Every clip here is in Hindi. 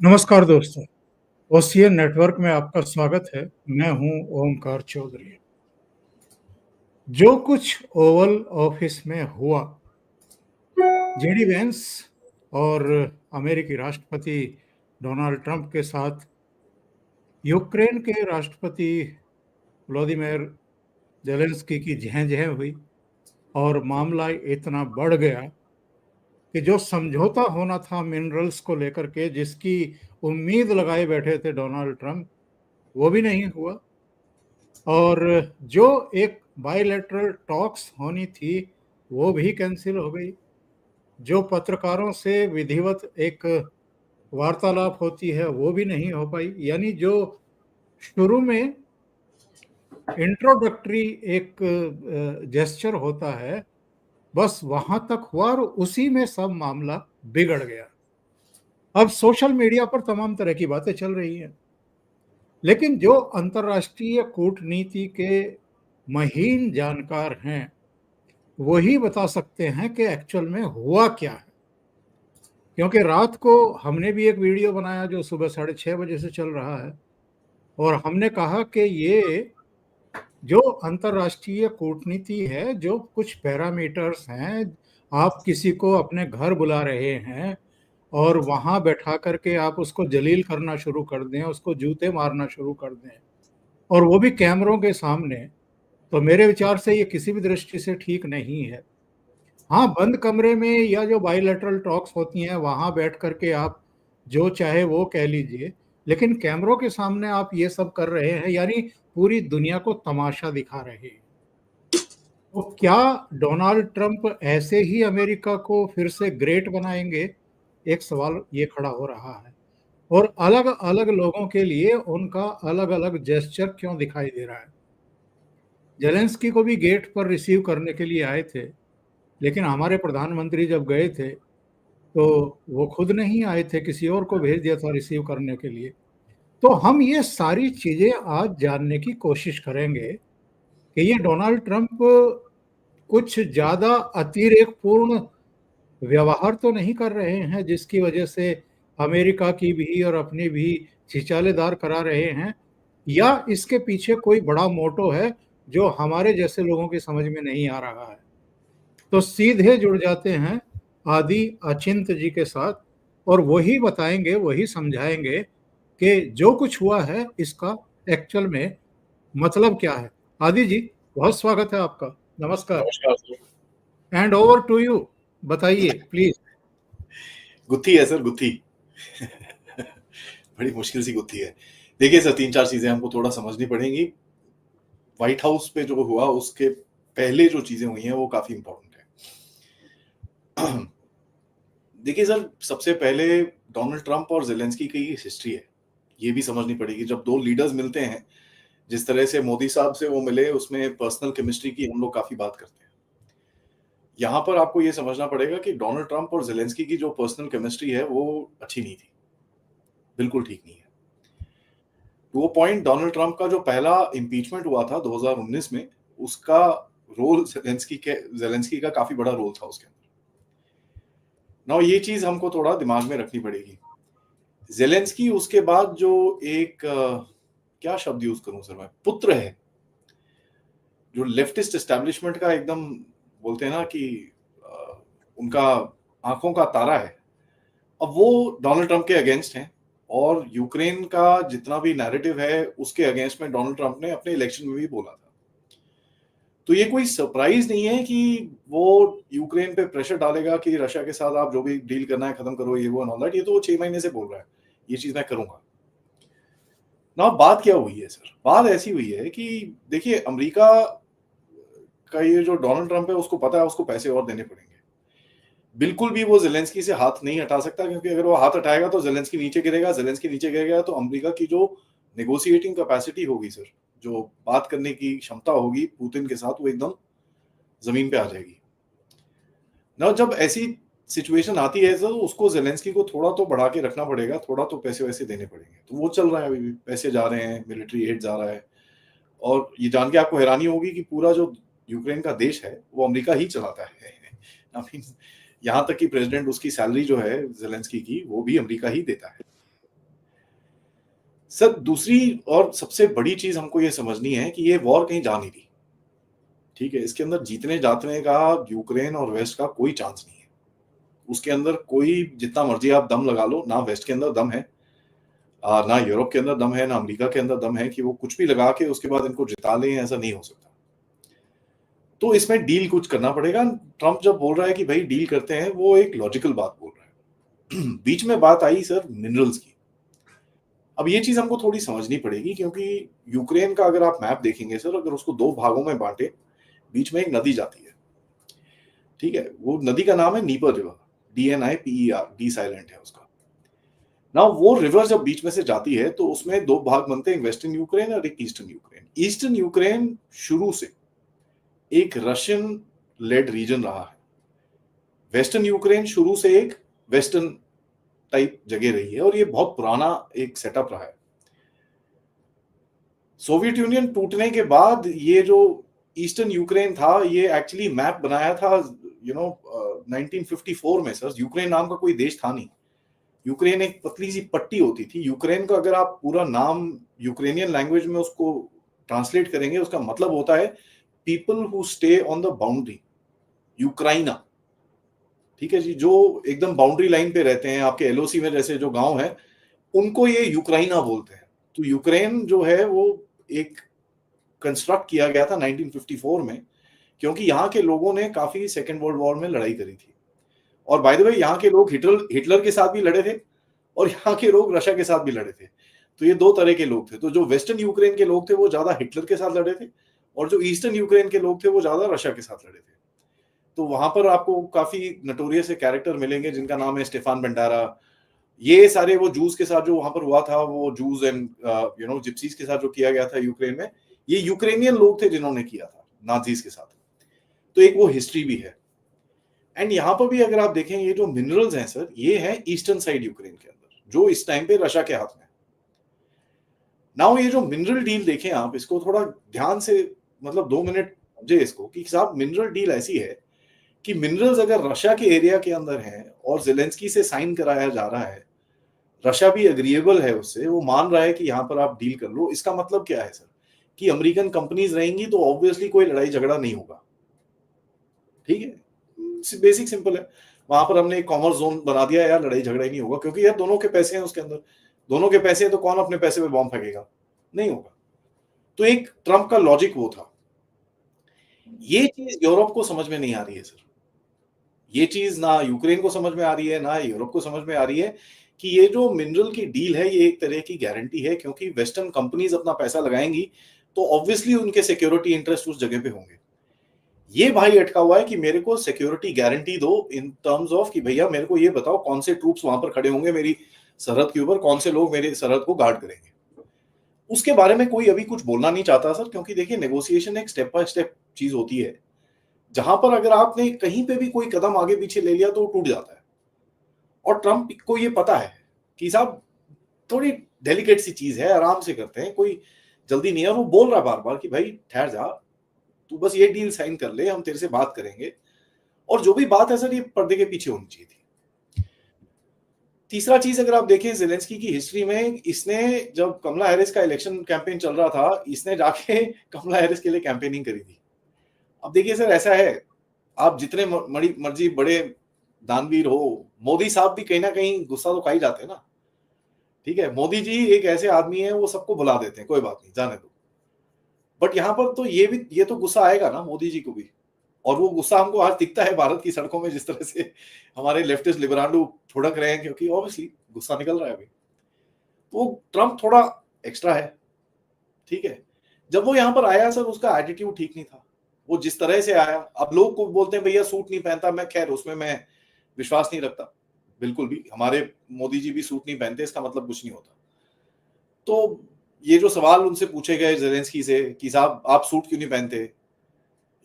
नमस्कार दोस्तों, ओशियन नेटवर्क में आपका स्वागत है। मैं हूं ओमकार चौधरी। जो कुछ ओवल ऑफिस में हुआ, जेडी वेंस और अमेरिकी राष्ट्रपति डोनाल्ड ट्रंप के साथ यूक्रेन के राष्ट्रपति व्लादिमीर जेलेंस्की की जह हुई और मामला इतना बढ़ गया कि जो समझौता होना था मिनरल्स को लेकर के, जिसकी उम्मीद लगाए बैठे थे डोनाल्ड ट्रंप, वो भी नहीं हुआ। और जो एक बायलैटरल टॉक्स होनी थी वो भी कैंसिल हो गई। जो पत्रकारों से विधिवत एक वार्तालाप होती है वो भी नहीं हो पाई। यानी जो शुरू में इंट्रोडक्टरी एक जेस्चर होता है, बस वहां तक हुआ और उसी में सब मामला बिगड़ गया। अब सोशल मीडिया पर तमाम तरह की बातें चल रही हैं, लेकिन जो अंतर्राष्ट्रीय कूटनीति के महीन जानकार हैं वही बता सकते हैं कि एक्चुअल में हुआ क्या है। क्योंकि रात को हमने भी एक वीडियो बनाया जो सुबह 6:30 बजे से चल रहा है, और हमने कहा कि ये जो अंतर्राष्ट्रीय कूटनीति है, जो कुछ पैरामीटर्स हैं, आप किसी को अपने घर बुला रहे हैं और वहां बैठा करके आप उसको जलील करना शुरू कर दें, उसको जूते मारना शुरू कर दें, और वो भी कैमरों के सामने, तो मेरे विचार से ये किसी भी दृष्टि से ठीक नहीं है। हाँ, बंद कमरे में या जो बायलैटरल टॉक्स होती हैं वहां बैठ करके आप जो चाहे वो कह लीजिए, लेकिन कैमरों के सामने आप ये सब कर रहे हैं, यानी पूरी दुनिया को तमाशा दिखा रहे हैं। तो क्या डोनाल्ड ट्रंप ऐसे ही अमेरिका को फिर से ग्रेट बनाएंगे? एक सवाल ये खड़ा हो रहा है। और अलग अलग लोगों के लिए उनका अलग अलग जेस्चर क्यों दिखाई दे रहा है? जेलेंस्की को भी गेट पर रिसीव करने के लिए आए थे, लेकिन हमारे प्रधानमंत्री जब गए थे तो वो खुद नहीं आए थे, किसी और को भेज दिया था रिसीव करने के लिए। तो हम ये सारी चीजें आज जानने की कोशिश करेंगे कि ये डोनाल्ड ट्रंप कुछ ज्यादा अतिरेकपूर्ण व्यवहार तो नहीं कर रहे हैं जिसकी वजह से अमेरिका की भी और अपनी भी छिछालेदार करा रहे हैं, या इसके पीछे कोई बड़ा मोटो है जो हमारे जैसे लोगों की समझ में नहीं आ रहा है। तो सीधे जुड़ जाते हैं आदि अचिंत जी के साथ, और वही बताएंगे, वही समझाएंगे कि जो कुछ हुआ है इसका एक्चुअल में मतलब क्या है। आदि जी, बहुत स्वागत है आपका। नमस्कार। नमस्कार sir. And over to you, बताइए प्लीज। गुत्थी है सर, गुत्थी। बड़ी मुश्किल सी गुत्थी है। देखिए सर, 3-4 चीजें हमको थोड़ा समझनी पड़ेंगी। व्हाइट हाउस पे जो हुआ उसके पहले जो चीजें हुई हैं वो काफी इंपॉर्टेंट है। देखिए सर, सबसे पहले डोनाल्ड ट्रंप और जेलेंस्की की हिस्ट्री है, ये भी समझनी पड़ेगी। जब दो लीडर्स मिलते हैं, जिस तरह से मोदी साहब से वो मिले, उसमें पर्सनल केमिस्ट्री की हम लोग काफी बात करते हैं। यहाँ पर आपको ये समझना पड़ेगा कि डोनाल्ड ट्रंप और जेलेंस्की की जो पर्सनल केमिस्ट्री है वो अच्छी नहीं थी, बिल्कुल ठीक नहीं है। तो वो पॉइंट, डोनाल्ड ट्रंप का जो पहला इम्पीचमेंट हुआ था 2019 में, उसका रोल जेलेंस्की का काफी बड़ा रोल था उसके अंदर। ना ये चीज हमको थोड़ा दिमाग में रखनी पड़ेगी। जेलेंस्की उसके बाद जो एक क्या शब्द यूज करूं सर मैं, पुत्र है, जो लेफ्टिस्ट एस्टेब्लिशमेंट का एकदम बोलते हैं ना कि उनका आंखों का तारा है, अब वो डोनाल्ड ट्रंप के अगेंस्ट हैं। और यूक्रेन का जितना भी नैरेटिव है उसके अगेंस्ट में डोनाल्ड ट्रंप ने अपने इलेक्शन में भी बोला था। तो ये कोई सरप्राइज नहीं है कि वो यूक्रेन पे प्रेशर डालेगा कि रशिया के साथ आप जो भी डील करना है खत्म करो, ये वो एंड ऑल दैट। ये तो वो 6 महीने से बोल रहा है, ये चीज मैं करूंगा ना। बात क्या हुई है सर? बात ऐसी हुई है कि देखिए, अमेरिका का ये जो डोनाल्ड ट्रंप है उसको पता है उसको पैसे और देने पड़ेंगे। बिल्कुल भी वो जेलेंस्की से हाथ नहीं हटा सकता, क्योंकि अगर वो हाथ हटाएगा तो जेलेंस्की नीचे गिरेगा, जेलेंस्की नीचे गिरेगा तो अमेरिका की जो नेगोशिएटिंग कैपेसिटी होगी सर, जो बात करने की क्षमता होगी पुतिन के साथ, वो एकदम जमीन पे आ जाएगी ना। जब ऐसी सिचुएशन आती है तो उसको जेलेंस्की को थोड़ा तो बढ़ा के रखना पड़ेगा, थोड़ा तो पैसे वैसे देने पड़ेंगे। तो वो चल रहा है, अभी भी पैसे जा रहे हैं, मिलिट्री एड जा रहा है। और ये जान के आपको हैरानी होगी कि पूरा जो यूक्रेन का देश है वो अमेरिका ही चलाता है। आई मीन, यहाँ तक कि प्रेसिडेंट, उसकी सैलरी जो है जेलेंस्की की, वो भी अमेरिका ही देता है। सर दूसरी और सबसे बड़ी चीज हमको ये समझनी है कि ये वॉर कहीं जा नहीं रही, ठीक है। इसके अंदर जीतने जातने का यूक्रेन और वेस्ट का कोई चांस नहीं है। उसके अंदर कोई जितना मर्जी आप दम लगा लो, ना वेस्ट के अंदर दम है, ना यूरोप के अंदर दम है, ना अमेरिका के अंदर दम है कि वो कुछ भी लगा के उसके बाद इनको जिता लें, ऐसा नहीं हो सकता। तो इसमें डील कुछ करना पड़ेगा। ट्रंप जब बोल रहा है कि भाई डील करते हैं, वो एक लॉजिकल बात बोल रहा है। बीच में बात आई सर मिनरल्स की। अब ये चीज हमको थोड़ी समझनी पड़ेगी, क्योंकि यूक्रेन का अगर आप मैप देखेंगे सर, अगर उसको दो भागों में बांटे, बीच में एक नदी जाती है, ठीक है। वो नदी का नाम है Dnieper river, DNIPER, D silent है उसका ना। वो रिवर जब बीच में से जाती है तो उसमें दो भाग बनते हैं, एक वेस्टर्न यूक्रेन और एक ईस्टर्न यूक्रेन। ईस्टर्न यूक्रेन शुरू से एक रशियन लेड रीजन रहा है। वेस्टर्न यूक्रेन शुरू से एक वेस्टर्न टाइप जगह रही है, और ये बहुत पुराना एक सेटअप रहा है। सोवियत यूनियन टूटने के बाद ये जो ईस्टर्न यूक्रेन था, ये एक्चुअली मैप बनाया था 1954 में सर। यूक्रेन नाम का कोई देश था नहीं। यूक्रेन एक पतली सी पट्टी होती थी। यूक्रेन का अगर आप पूरा नाम यूक्रेनियन लैंग्वेज में उसको ट्रांसलेट करेंगे, उसका मतलब होता है people who stay on the boundary, यूक्राइना, ठीक है जी। जो एकदम बाउंड्री लाइन पे रहते हैं, आपके LOC में जैसे जो गांव है, उनको ये यूक्राइना बोलते हैं। तो यूक्रेन जो है वो एक कंस्ट्रक्ट किया गया था 1954 में, क्योंकि यहाँ के लोगों ने काफी सेकेंड वर्ल्ड वॉर में लड़ाई करी थी। और बाय द वे यहाँ के लोग हिटलर के साथ भी लड़े थे, और यहाँ के लोग रशिया के साथ भी लड़े थे। तो ये दो तरह के लोग थे। तो जो वेस्टर्न यूक्रेन के लोग थे वो ज्यादा हिटलर के साथ लड़े थे, और जो ईस्टर्न यूक्रेन के लोग थे वो ज्यादा रशिया के साथ लड़े थे। तो वहां पर आपको काफी नटोरियस कैरेक्टर मिलेंगे जिनका नाम है स्टेफान बेंडारा। ये सारे वो जूस के साथ जो वहां पर हुआ था, वो जूस एंड जिप्सीज के साथ जो किया गया था यूक्रेन में, ये यूक्रेनियन लोग थे जिन्होंने किया था नाजीज के साथ। तो एक वो हिस्ट्री भी है। एंड यहाँ पर भी अगर आप देखें, ये जो मिनरल्स हैं सर, ये हैं ईस्टर्न साइड यूक्रेन के अंदर, जो इस टाइम पे रशिया के हाथ में। नाउ ये जो मिनरल डील देखें आप, इसको थोड़ा ध्यान से, मतलब 2 मिनट समझे इसको, कि साहब मिनरल डील ऐसी है कि मिनरल्स अगर रशिया के एरिया के अंदर हैं और जेलेंस्की से साइन कराया जा रहा है, रशिया भी एग्रीएबल है उससे, वो मान रहा है कि यहाँ पर आप डील कर लो। इसका मतलब क्या है सर, कि अमेरिकन कंपनीज रहेंगी तो ऑब्वियसली कोई लड़ाई झगड़ा नहीं होगा, ठीक है। बेसिक सिंपल है। वहां पर हमने एक कॉमर्स जोन बना दिया यार, लड़ाई झगड़ा ही नहीं होगा, क्योंकि यार दोनों के पैसे हैं उसके अंदर, दोनों के पैसे हैं, तो कौन अपने पैसे पे बॉम्ब फेंकेगा? नहीं होगा। तो एक ट्रंप का लॉजिक वो था। ये चीज यूरोप को समझ में नहीं आ रही है सर। ये चीज ना यूक्रेन को समझ में आ रही है, ना यूरोप को समझ में आ रही है कि ये जो मिनरल की डील है, ये एक तरह की गारंटी है, क्योंकि वेस्टर्न कंपनीज अपना पैसा लगाएंगी तो ऑब्वियसली उनके सिक्योरिटी इंटरेस्ट उस जगह पे होंगे। ये भाई अटका हुआ है कि मेरे को सिक्योरिटी गारंटी दो, इन टर्म्स ऑफ कि भैया मेरे को ये बताओ कौन से ट्रूप्स वहां पर खड़े होंगे मेरी सरहद के ऊपर, कौन से लोग मेरे सरहद को गार्ड करेंगे। उसके बारे में कोई अभी कुछ बोलना नहीं चाहता सर, क्योंकि देखिए नेगोशिएशन एक स्टेप बाय स्टेप चीज होती है, जहां पर अगर आपने कहीं पे भी कोई कदम आगे पीछे ले लिया तो वो टूट जाता है। और ट्रंप को ये पता है कि साहब थोड़ी डेलिकेट सी चीज है, आराम से करते हैं, कोई जल्दी नहीं है। वो बोल रहा बार बार कि भाई ठहर जा, तू बस ये डील साइन कर ले, हम तेरे से बात करेंगे। और जो भी बात है सर, ये पर्दे के पीछे होनी चाहिए थी। तीसरा चीज अगर आप देखें जेलेंस्की की हिस्ट्री में, इसने जब कमला हैरिस का इलेक्शन कैंपेन चल रहा था, इसने जाके कमला हैरिस के लिए कैंपेनिंग करी थी। अब देखिए सर, ऐसा है, आप जितने मर्जी बड़े दानवीर हो, मोदी साहब भी कहीं ना कहीं गुस्सा तो खा ही जाते हैं ना, ठीक है। मोदी जी एक ऐसे आदमी है, वो सबको भुला देते हैं, कोई बात नहीं, जाने दो। बट यहाँ पर तो ये तो गुस्सा आएगा ना मोदी जी को भी। और वो गुस्सा हमको आज दिखता है भारत की सड़कों में, जिस तरह से हमारे लेफ्टिस्ट लिबरांडो फुड़क रहे हैं, क्योंकि ऑब्वियसली गुस्सा निकल रहा है अभी। तो ट्रंप थोड़ा एक्स्ट्रा है, ठीक है। जब वो यहाँ पर आया सर, उसका एटीट्यूड ठीक नहीं था। वो जिस तरह से आया, अब लोग को बोलते हैं भैया सूट नहीं पहनता, मैं खैर उसमें मैं विश्वास नहीं रखता बिल्कुल भी। हमारे मोदी जी भी सूट नहीं पहनते, इसका मतलब कुछ नहीं होता। तो ये जो सवाल उनसे पूछे गए जेलेंस्की से कि साहब आप सूट क्यों नहीं पहनते,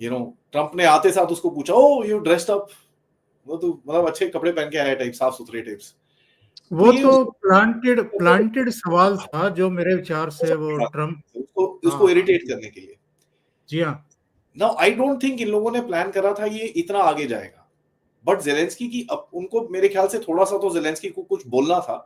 ट्रंप ने आते साथ उसको पूछा, ओ यू ड्रेस्ड अप, वो तो मतलब अच्छे कपड़े पहन के आया टाइप, साफ सुथरे टाइप्स। वो तो प्लांटेड सवाल था, जो मेरे विचार से वो ट्रंप, उसको इरिटेट करने के लिए। जी हाँ। Now I don't think in लोगों ने प्लान करा था ये इतना आगे जाएगा। बट जेलेंस्की की अब उनको मेरे ख्याल से थोड़ा सा तो जेलेंस्की को कुछ बोलना था,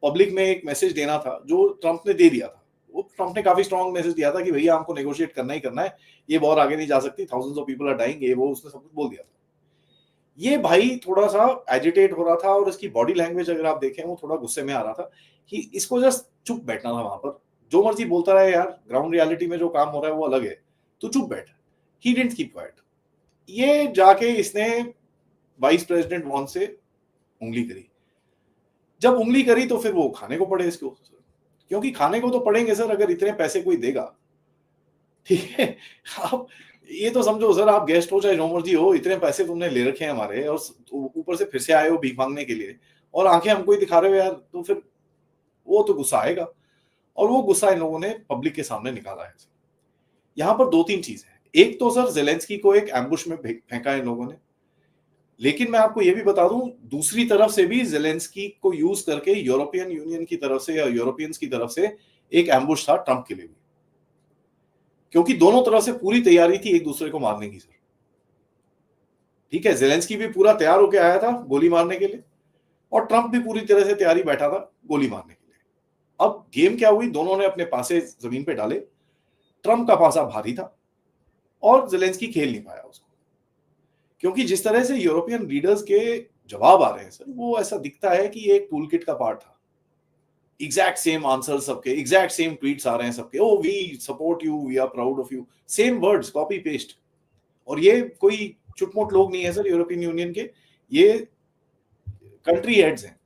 पब्लिक में एक मैसेज देना था जो ट्रंप ने दे दिया था। वो ट्रंप ने काफी स्ट्रॉन्ग मैसेज दिया था कि भैया हमको नेगोशिएट करना ही करना है, ये वॉर आगे नहीं जा सकती, thousands of people are dying, ये वो उसने सब कुछ बोल दिया था। ये भाई थोड़ा सा एजिटेट हो रहा था और इसकी बॉडी लैंग्वेज अगर आप देखें वो थोड़ा गुस्से में आ रहा था कि इसको जस्ट चुप बैठना था वहां पर, जो मर्जी बोलता रहे यार, ग्राउंड रियलिटी में जो काम हो रहा है वो अलग है, तो चुप बैठ। He didn't keep quiet. ये जाके इसने वाइस प्रेसिडेंट वॉन से उंगली करी। जब उंगली करी तो फिर वो खाने को पड़े इसको, क्योंकि खाने को तो पड़ेंगे सर अगर इतने पैसे कोई देगा, ठीक है। आप ये तो समझो सर, आप गेस्ट हो चाहे जो मर्जी हो, इतने पैसे तुमने ले रखे हैं हमारे, और ऊपर से फिर से आए हो भीख मांगने के लिए और आंखें हमको ही दिखा रहे हो यार, तो फिर वो तो गुस्सा आएगा। और वो गुस्सा इन लोगों ने पब्लिक के सामने निकाला है। यहां पर दो तीन चीज है। एक तो सर जेलेंस्की को एक एम्बुश में फेंका इन लोगों ने, लेकिन मैं आपको यह भी बता दूं दूसरी तरफ से भी जेलेंस्की को यूज करके यूरोपियन यूनियन की तरफ से या यूरोपियंस की तरफ से एक एम्बुश था ट्रंप के लिए भी, क्योंकि दोनों तरफ से पूरी तैयारी थी एक दूसरे को मारने की सर। ठीक है, जेलेंस्की भी पूरा तैयार होकर आया था गोली मारने के लिए, और ट्रंप भी पूरी तरह से तैयारी बैठा था गोली मारने के लिए। अब गेम क्या हुई, दोनों ने अपने पासे जमीन पे डाले, ट्रंप का पासा भारी था और जेलेंस्की खेल नहीं पाया उसको, क्योंकि जिस तरह से यूरोपियन लीडर्स के जवाब आ रहे हैं सर, वो ऐसा दिखता है कि एक टूल किट का पार्ट था। एग्जैक्ट सेम आंसर सबके, एग्जैक्ट सेम ट्वीट्स आ रहे हैं सबके, oh we support you, we are proud of you, same words copy paste. और ये कोई चुटमुट लोग नहीं है सर यूरोपियन यूनियन के, ये कंट्री हेड्स हैं।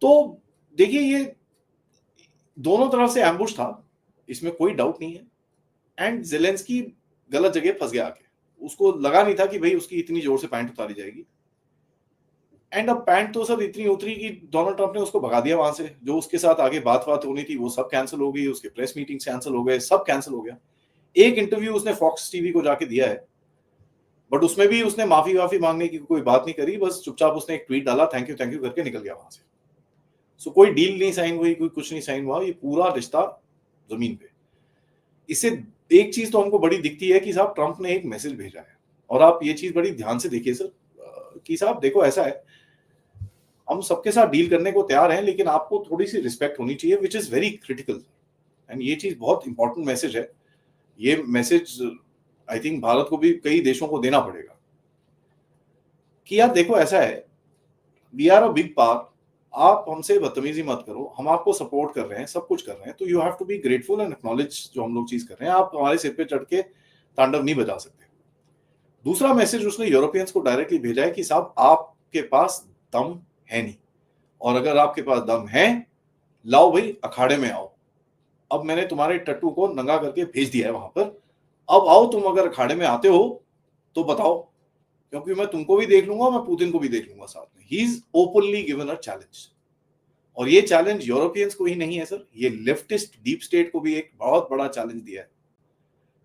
तो देखिए ये दोनों तरफ से एम्बुश था, इसमें कोई डाउट नहीं है। एंड जेलेंस्की गलत जगह फंस गया आके, उसको लगा नहीं था कि भाई उसकी इतनी जोर से पैंट उतारी जाएगी। एंड अब पैंट तो सर इतनी उतरी कि डोनाल्ड ट्रंप ने उसको भगा दिया वहां से। जो उसके साथ आगे बात होनी थी वो सब कैंसिल हो गई, उसके प्रेस मीटिंग्स कैंसिल हो गए, सब कैंसिल हो गया। एक इंटरव्यू उसने फॉक्स टीवी को जाके दिया है, बट उसमें भी उसने माफी मांगने की कोई बात नहीं करी, बस चुपचाप उसने एक ट्वीट डाला थैंक यू करके निकल गया वहां से। सो कोई डील नहीं साइन हुई, कोई कुछ नहीं साइन हुआ, ये पूरा रिश्ता जमीन पे। इससे एक चीज तो हमको बड़ी दिखती है कि साहब ट्रंप ने एक मैसेज भेजा है, और आप ये चीज बड़ी ध्यान से देखिए सर कि साहब देखो ऐसा है, हम सबके साथ डील करने को तैयार हैं, लेकिन आपको थोड़ी सी रिस्पेक्ट होनी चाहिए, which is very critical. And ये चीज बहुत इंपॉर्टेंट मैसेज है। ये मैसेज आई थिंक भारत को भी कई देशों को देना पड़ेगा कि यार देखो ऐसा है, we are a big power, आप हमसे बदतमीजी मत करो, हम आपको सपोर्ट कर रहे हैं, सब कुछ कर रहे हैं, तो you have to be grateful and acknowledge जो हम लोग चीज कर रहे हैं। आप हमारे सिर पे चढ़ के तांडव नहीं बजा सकते। दूसरा मैसेज उसने यूरोपियंस को डायरेक्टली भेजा है कि साहब आपके पास दम है नहीं, और अगर आपके पास दम है लाओ भाई अखाड़े में आओ। अब मैंने तुम्हारे टट्टू को नंगा करके भेज दिया है वहां पर, अब आओ तुम अगर अखाड़े में आते हो तो बताओ, क्योंकि मैं तुमको भी देख लूंगा, मैं पुतिन को भी देख लूंगा साथ में। He is openly given a challenge, और ये चैलेंज यूरोपियंस को ही नहीं है सर, ये लेफ्टिस्ट डीप स्टेट को भी एक बहुत बड़ा चैलेंज दिया है।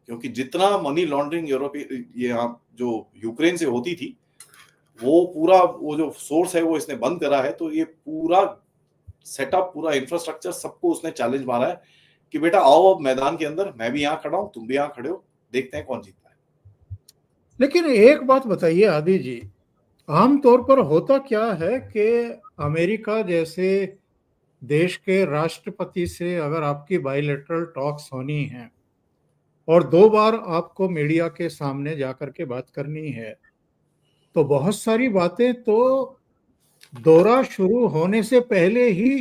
क्योंकि जितना मनी लॉन्ड्रिंग यूरोपियन ये जो यूक्रेन से होती थी, वो पूरा वो जो सोर्स है वो इसने बंद करा है। तो ये पूरा सेटअप, पूरा इंफ्रास्ट्रक्चर, सबको उसने चैलेंज मारा है कि बेटा आओ अब मैदान के अंदर, मैं भी यहाँ खड़ा हूं, तुम भी यहाँ खड़े हो, देखते हैं कौन जीतता है। लेकिन एक बात बताइए आदि जी, आमतौर पर होता क्या है कि अमेरिका जैसे देश के राष्ट्रपति से अगर आपकी बायलैटरल टॉक्स होनी है और 2 बार आपको मीडिया के सामने जाकर के बात करनी है, तो बहुत सारी बातें तो दौरा शुरू होने से पहले ही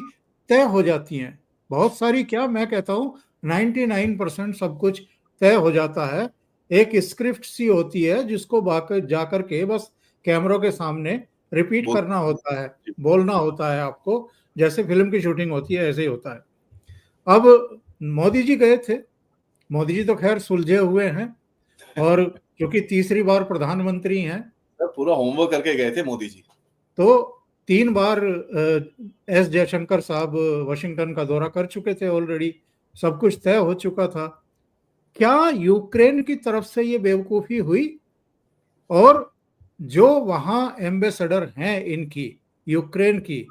तय हो जाती हैं। बहुत सारी क्या, मैं कहता हूँ 99% सब कुछ तय हो जाता है। एक स्क्रिप्ट सी होती है जिसको जाकर के बस कैमरों के सामने रिपीट करना होता है, बोलना होता है आपको, जैसे फिल्म की शूटिंग होती है ऐसे ही होता है। अब मोदी जी गए थे, मोदी जी तो खैर सुलझे हुए हैं, और क्योंकि तीसरी बार प्रधानमंत्री हैं, पूरा होमवर्क करके गए थे मोदी जी। तो 3 बार एस जयशंकर साहब वाशिंगटन का दौरा कर चुके थे ऑलरेडी, सब कुछ तय हो चुका था। क्या यूक्रेन की तरफ से ये बेवकूफ़ी हुई? और जो वहाँ एम्बेसडर हैं इनकी, यूक्रेन की,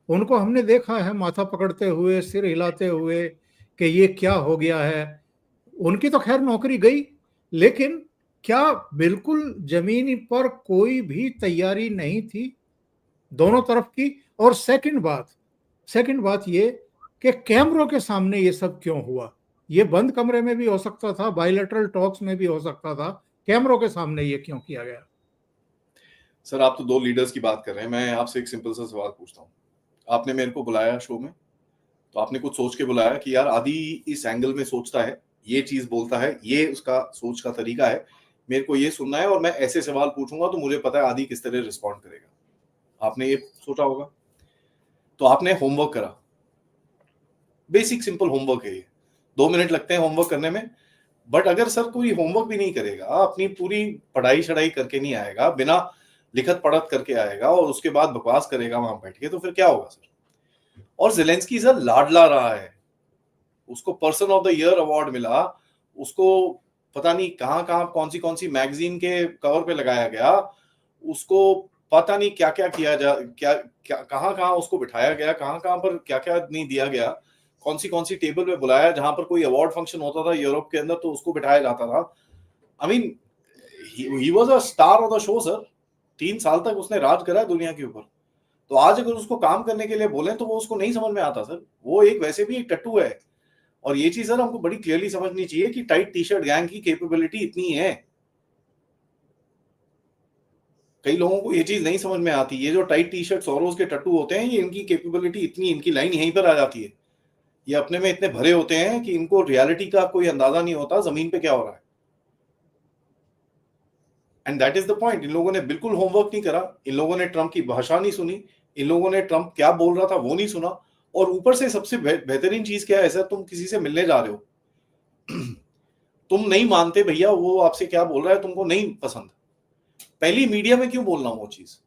उनको हमने देखा है माथा पकड़ते हुए, सिर हिलाते हुए कि ये क्या हो गया है। उनकी तो खैर नौकरी गई, लेकिन क्या बिल्कुल जमीन पर कोई भी तैयारी नहीं थी? दोनों तरफ की। और सेकंड बात ये कि कैमरों के सामने ये सब क्यों हुआ? ये बंद कमरे में भी हो सकता था, बायलैटरल टॉक्स में भी हो सकता था, कैमरों के सामने ये क्यों किया गया? सर आप तो दो लीडर्स की बात कर रहे हैं, मैं आपसे एक सिंपल सा सवाल पूछता हूँ। आपने मेरे को बुलाया शो में, तो आपने कुछ सोच के बुलाया कि यार आदि इस एंगल में सोचता है, ये चीज बोलता है, ये उसका सोच का तरीका है, मेरे को ये सुनना है और मैं ऐसे सवाल पूछूंगा तो मुझे पता है आदि किस तरह रिस्पॉन्ड करेगा। आपने ये सोचा होगा, तो आपने होमवर्क करा। बेसिक सिंपल होमवर्क है ये, 2 मिनट लगते हैं होमवर्क करने में। बट अगर सर कोई होमवर्क भी नहीं करेगा, अपनी पूरी पढ़ाई शढ़ाई करके नहीं आएगा, बिना लिखत पढ़त करके आएगा और उसके बाद बकवास करेगा वहां बैठ के, तो फिर क्या होगा सर? और जेलेंस्की सर लाडला रहा है, उसको person of the year award मिला, उसको पता नहीं कहां कहां कौन सी मैगजीन के कवर पे लगाया गया, उसको पता नहीं क्या क्या किया जा क्या क्या कहां कहां उसको बिठाया गया, कहां कहां पर क्या क्या नहीं दिया गया, कौन सी टेबल पे बुलाया, जहां पर कोई अवार्ड फंक्शन होता था यूरोप के अंदर तो उसको बिठाया जाता था। I mean he was a star of the show sir. 3 साल तक उसने राज करा है दुनिया के ऊपर। तो आज अगर उसको काम करने के लिए बोले तो वो उसको नहीं समझ में आता सर। वो एक वैसे भी एक टट्टू है। और ये चीज सर हमको बड़ी क्लियरली समझनी चाहिए कि टाइट टी शर्ट गैंग की कैपेबिलिटी इतनी है। कई लोगों को ये चीज नहीं समझ में आती। ये जो टाइट टी शर्ट सोरोस के टट्टू होते हैं, ये इनकी कैपेबिलिटी इतनी, इनकी लाइन यहीं पर आ जाती है। ये अपने में इतने भरे होते हैं कि इनको रियलिटी का कोई अंदाजा नहीं होता जमीन पे क्या हो रहा है। And that is the point. इन लोगों ने बिल्कुल होमवर्क नहीं करा, इन लोगों ने ट्रंप की भाषा नहीं सुनी, इन लोगों ने ट्रंप क्या बोल रहा था वो नहीं सुना। और ऊपर से सबसे बेहतरीन चीज क्या है सर, तुम किसी से मिलने जा रहे हो, तुम नहीं मानते भैया वो आपसे क्या बोल रहा है, तुमको नहीं पसंद, पहली मीडिया में क्यों बोलना वो चीज?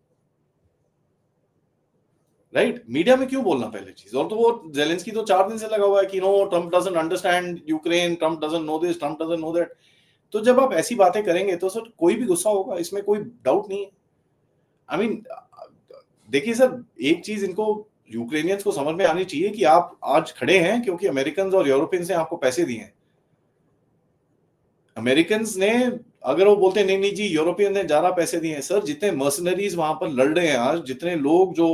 राइट, मीडिया में क्यों बोलना पहले चीज? और तो वो जेलेंस्की तो 4 दिन से लगा हुआ है कि no Trump doesn't understand Ukraine, Trump doesn't know this, Trump doesn't know that. तो जब आप ऐसी बातें करेंगे तो सर कोई भी गुस्सा होगा, इसमें कोई डाउट नहीं है। आई मीन देखिए सर, एक चीज इनको यूक्रेनियंस को समझ में आनी चाहिए कि आप आज खड़े हैं क्योंकि अमेरिकन और यूरोपियंस ने आपको पैसे दिए हैं। अमेरिकन ने, अगर वो बोलते नहीं नहीं जी यूरोपियन ने ज्यादा पैसे दिए हैं, सर जितने मर्सनरीज वहां पर लड़ रहे हैं आज, जितने लोग जो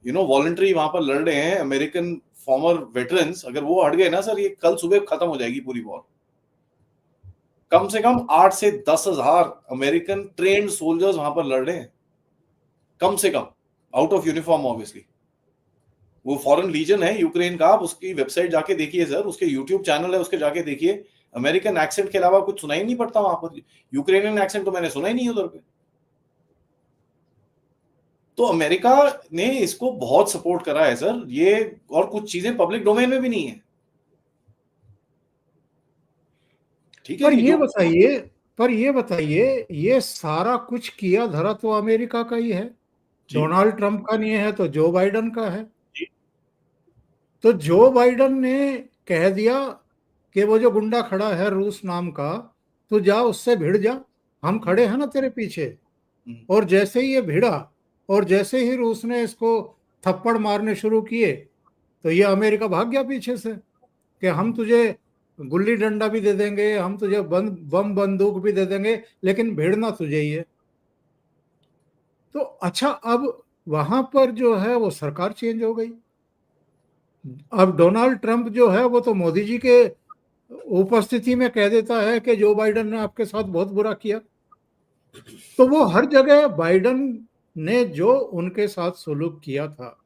वॉलंटरी वहां पर लड़ रहे हैं, अमेरिकन फॉर्मर वेटरन्स, अगर वो हट गए ना सर, ये कल सुबह खत्म हो जाएगी पूरी वॉर। कम से कम 8 से 10 हजार अमेरिकन ट्रेन्ड सोल्जर्स वहां पर लड़ रहे हैं, कम से कम, आउट ऑफ यूनिफॉर्म ऑब्वियसली। वो फॉरेन लीजन है यूक्रेन का, आप उसकी वेबसाइट जाके देखिए सर, उसके यूट्यूब चैनल है उसके जाके देखिए। अमेरिकन एक्सेंट के अलावा कुछ सुनाई नहीं पड़ता वहां पर, यूक्रेनियन एक्सेंट तो मैंने सुना ही नहीं उधर पे। तो अमेरिका ने इसको बहुत सपोर्ट करा है सर ये, और कुछ चीजें पब्लिक डोमेन में भी नहीं है। ठीक है पर जी, ये जो बताइए पर ये बताइए, ये सारा कुछ किया धरा तो अमेरिका का ही है, जी डोनाल्ड ट्रंप का नहीं है तो जो बाइडन का है। जी तो जो बाइडन ने कह दिया कि वो जो गुंडा खड़ा है रूस नाम का, तू जा उससे भिड़ जा, हम खड़े हैं ना तेरे पीछे। हम्म, और जैसे ही ये भिड़ा, और जैसे ही रूस ने इसको थप्पड़ मारने शुरू किए, तो ये अमेरिका भाग गया पीछे से कि हम तुझे गुल्ली डंडा भी दे देंगे, हम तुझे बम बंदूक भी दे देंगे, लेकिन भिड़ना तुझे ही है। तो अच्छा, अब वहां पर जो है वो सरकार चेंज हो गई। अब डोनाल्ड ट्रंप जो है वो तो मोदी जी के उपस्थिति में कह देता है कि जो बाइडन ने आपके साथ बहुत बुरा किया। तो वो हर जगह बाइडन ने जो उनके साथ सुलूक किया था,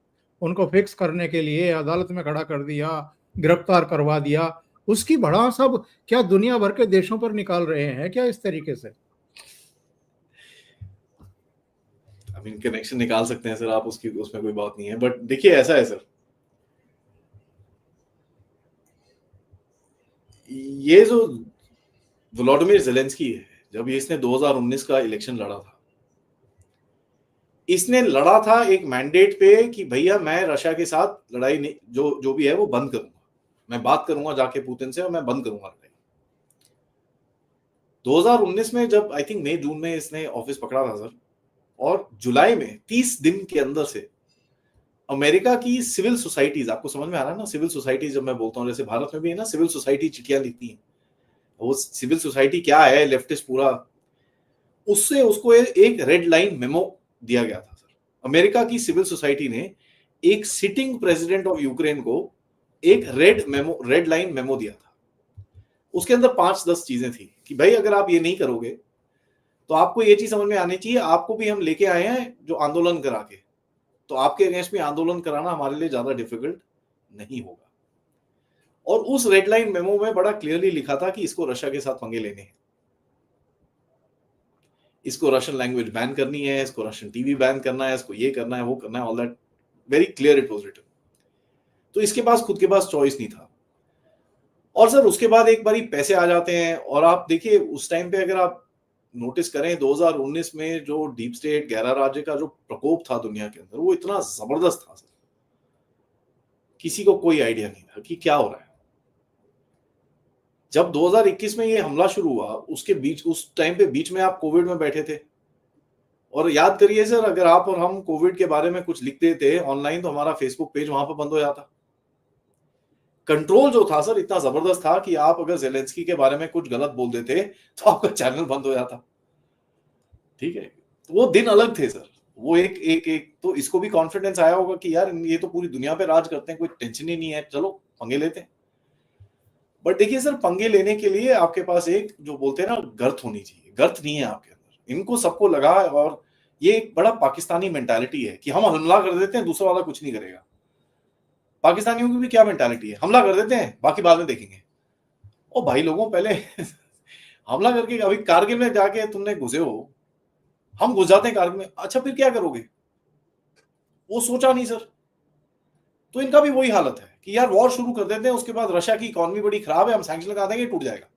उनको फिक्स करने के लिए अदालत में खड़ा कर दिया, गिरफ्तार करवा दिया, उसकी भड़ास अब क्या दुनिया भर के देशों पर निकाल रहे हैं क्या इस तरीके से? आई मीन कनेक्शन निकाल सकते हैं सर आप, उसकी उसमें कोई बात नहीं है। बट देखिए ऐसा है सर, ये जो व्लादिमीर जेलेंस्की है, जब ये इसने 2019 का इलेक्शन लड़ा था, इसने लड़ा था एक मैंडेट पे कि भैया मैं रशिया के साथ लड़ाई नहीं, जो जो भी है वो बंद करूंगा, मैं बात करूंगा जाके पुतिन से और मैं बंद करूंगा लड़ाई। 2019 में जब आई थिंक मई जून में इसने ऑफिस पकड़ा था सर, और जुलाई में 30 दिन के अंदर से अमेरिका की सिविल सोसाइटीज, आपको समझ में आ रहा है ना सिविल सोसाइटी जब मैं बोलता हूँ, जैसे भारत में भी है ना सिविल सोसाइटी चिट्ठियां लिखती हैं, वो सिविल सोसाइटी क्या है, लेफ्टिस्ट पूरा, उससे उसको एक रेड लाइन मेमो दिया गया था सर अमेरिका की सिविल सोसाइटी ने एक सिटिंग प्रेसिडेंट ऑफ यूक्रेन को एक रेड लाइन मेमो दिया था। उसके अंदर 5-10 चीजें थी कि भाई अगर आप ये नहीं करोगे तो आपको ये चीज समझ में आनी चाहिए, आपको भी हम लेके आए हैं जो आंदोलन करा के, तो आपके अगेंस्ट में आंदोलन कराना हमारे लिए ज्यादा डिफिकल्ट नहीं होगा। और उस रेड लाइन मेमो में बड़ा क्लियरली लिखा था कि इसको रशिया के साथ पंगे लेने हैं, इसको रशियन लैंग्वेज बैन करनी है, इसको रशियन टीवी बैन करना है, इसको ये करना है, वो करना है, all that very clear it was written. तो इसके पास खुद के पास चॉइस नहीं था। और सर उसके बाद एक बारी पैसे आ जाते हैं, और आप देखिए उस टाइम पे अगर आप नोटिस करें 2019 में जो डीप स्टेट 11 राज्य का जो प्रकोप था दुनिया के अंदर, वो इतना जबरदस्त था सर, किसी को कोई आइडिया नहीं था कि क्या हो रहा है। जब 2021 में ये हमला शुरू हुआ, उसके बीच उस टाइम पे बीच में आप कोविड में बैठे थे, और याद करिए सर अगर आप और हम कोविड के बारे में कुछ लिखते थे ऑनलाइन तो हमारा फेसबुक पेज वहां पर बंद हो जाता। कंट्रोल जो था सर इतना जबरदस्त था कि आप अगर जेलेंस्की के बारे में कुछ गलत बोल देते तो आपका चैनल बंद हो जाता। ठीक है, तो वो दिन अलग थे सर, वो एक तो इसको भी कॉन्फिडेंस आया होगा कि यार ये तो पूरी दुनिया पे राज करते हैं, कोई टेंशन ही नहीं है, चलो पंगे लेते हैं। बट देखिए सर, पंगे लेने के लिए आपके पास एक जो बोलते हैं ना गर्त होनी चाहिए, गर्त नहीं है आपके अंदर। इनको सबको लगा, और ये एक बड़ा पाकिस्तानी मेंटालिटी है कि हम हमला कर देते हैं, दूसरा वाला कुछ नहीं करेगा। पाकिस्तानियों की भी क्या मेंटालिटी है, हमला कर देते हैं बाकी बाद में देखेंगे। ओ भाई लोगों, पहले हमला करके, अभी कारगिल में जाके तुमने घुसे हो, हम घुस जाते हैं कारगिल में, अच्छा फिर क्या करोगे, वो सोचा नहीं सर। तो इनका भी वही हालत है कि यार वॉर शुरू कर देते हैं, उसके बाद रशिया की इकोनॉमी बड़ी खराब है, हम सैंक्शन लगा देंगे, टूट जाएगा।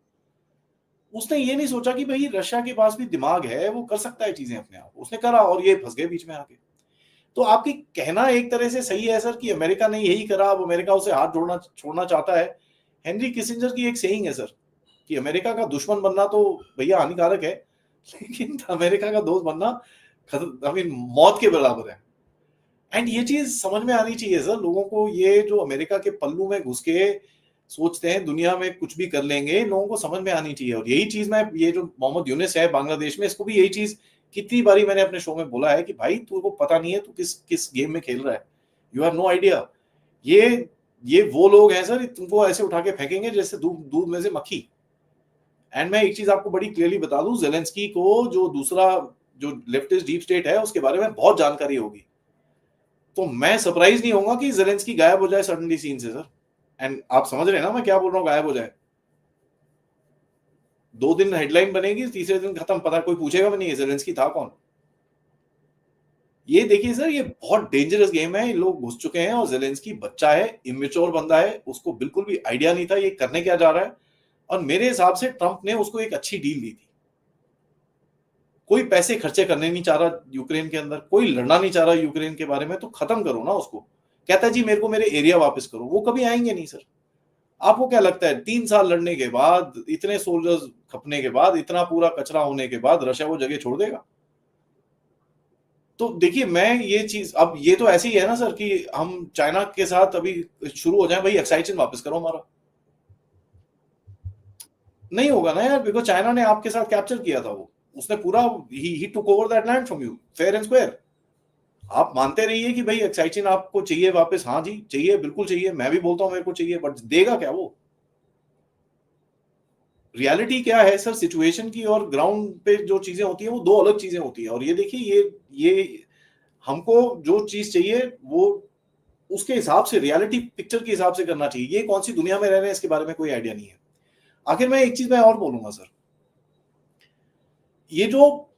उसने ये नहीं सोचा कि भाई रशिया के पास भी दिमाग है, वो कर सकता है चीजें अपने आप। उसने करा और ये फंस गए बीच में आके। तो आपकी कहना एक तरह से सही है सर कि अमेरिका ने यही करा, अब अमेरिका उसे हाथ जोड़ना छोड़ना चाहता है। हेनरी किसिंजर की एक सेइंग है सर कि अमेरिका का दुश्मन बनना तो भैया हानिकारक है, लेकिन अमेरिका का दोस्त बनना मौत के बराबर है। एंड ये चीज समझ में आनी चाहिए सर लोगों को। ये जो अमेरिका के पल्लू में घुस के सोचते हैं दुनिया में कुछ भी कर लेंगे, लोगों को समझ में आनी चाहिए। और यही चीज मैं, ये जो मोहम्मद यूनिस है बांग्लादेश में, इसको भी यही चीज कितनी बारी मैंने अपने शो में बोला है कि भाई तुमको पता नहीं है तू किस किस गेम में खेल रहा है, यू हैव नो आइडिया। ये वो लोग हैं सर, तुमको ऐसे उठा के फेंकेंगे जैसे दूध में से मक्खी। एंड मैं एक चीज आपको बड़ी क्लियरली बता दूं, जेलेंस्की को जो दूसरा जो लेफ्टिस्ट डीप स्टेट है उसके बारे में बहुत जानकारी होगी, तो मैं सरप्राइज नहीं होऊंगा कि जेलेंस्की गायब हो जाए सडनली सीन से सर। एंड आप समझ रहे हैं ना मैं क्या बोल रहा हूँ, गायब हो जाए। 2 दिन हेडलाइन बनेगी, तीसरे दिन खत्म, पता कोई पूछेगा भी नहीं जेलेंस्की था कौन। ये देखिए सर, ये बहुत डेंजरस गेम है, लोग घुस चुके हैं। और जेलेंस्की बच्चा है, इमेच्योर बंदा है, उसको बिल्कुल भी आइडिया नहीं था ये करने क्या जा रहा है। और मेरे हिसाब से ट्रंप ने उसको एक अच्छी डील दी थी। कोई पैसे खर्चे करने नहीं चाह रहा यूक्रेन के अंदर, कोई लड़ना नहीं चाह रहा यूक्रेन के बारे में, तो खत्म करो ना उसको। कहता है जी मेरे को मेरे एरिया वापस करो, वो कभी आएंगे नहीं सर। आपको क्या लगता है 3 साल लड़ने के बाद, इतने सोल्जर्स खपने के बाद, इतना पूरा कचरा होने के बाद रशिया वो जगह छोड़ देगा? तो देखिए मैं ये चीज, अब ये तो ऐसे ही है ना सर कि हम चाइना के साथ अभी शुरू हो जाए, भाई एक्साइटेशन वापस करो हमारा, नहीं होगा ना यार, बिकॉज चाइना ने आपके साथ कैप्चर किया था, वो उसने पूरा ही took over that land from you fair and square. आप मानते रहिए कि भाई एक्साइटेशन आपको चाहिए वापस, हाँ जी चाहिए, बिल्कुल चाहिए, मैं भी बोलता हूं मेरे को चाहिए, बट देगा क्या वो? रियलिटी क्या है सर सिचुएशन की और ग्राउंड पे जो चीजें होती है वो 2 अलग चीजें होती है। और ये देखिए ये हमको जो चीज चाहिए वो उसके हिसाब से, रियलिटी पिक्चर के हिसाब से करना चाहिए। ये कौन सी दुनिया में रह रहे हैं इसके बारे में कोई आइडिया नहीं है। आखिर मैं एक चीज मैं और बोलूंगा सर, ये जो